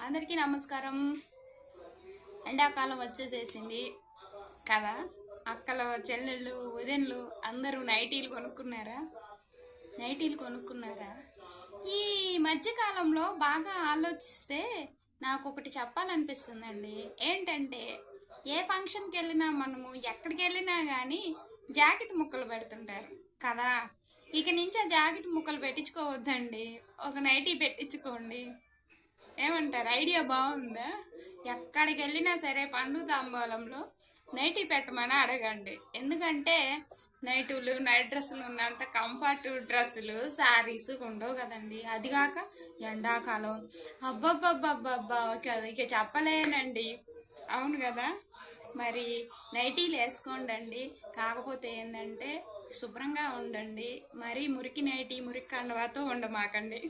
అందరికీ నమస్కారం. ఎండాకాలం వచ్చేసేసింది కదా. అక్కలు, చెల్లెళ్ళు, వదినలు అందరూ నైటీలు కొనుక్కున్నారా? ఈ మధ్యకాలంలో బాగా ఆలోచిస్తే నాకు ఒకటి చెప్పాలనిపిస్తుందండి. ఏంటంటే ఏ ఫంక్షన్కి వెళ్ళినా, మనము ఎక్కడికి వెళ్ళినా కానీ జాకెట్ ముక్కలు పెడుతుంటారు కదా. ఇక నుంచి ఆ జాకెట్ ముక్కలు పెట్టించుకోవద్దండి, ఒక నైటీ పెట్టించుకోండి. ఏమంటారు? ఐడియా బాగుందా? ఎక్కడికి వెళ్ళినా సరే పండు తాంబూలంలో నైటీ పెట్టమని అడగండి. ఎందుకంటే నైట్ డ్రెస్సులు ఉన్నంత కంఫర్ట్ డ్రెస్సులు, శారీస్ ఉండవు కదండి. అదిగాక ఎండాకాలం అబ్బబ్బబ్బబ్బబ్బా ఇక చెప్పలేనండి. అవును కదా. మరి నైటీలు వేసుకోండి. కాకపోతే ఏంటంటే శుభ్రంగా ఉండండి. మరీ మురికి నైటీ, మురికి కండవాతో ఉండమాకండి.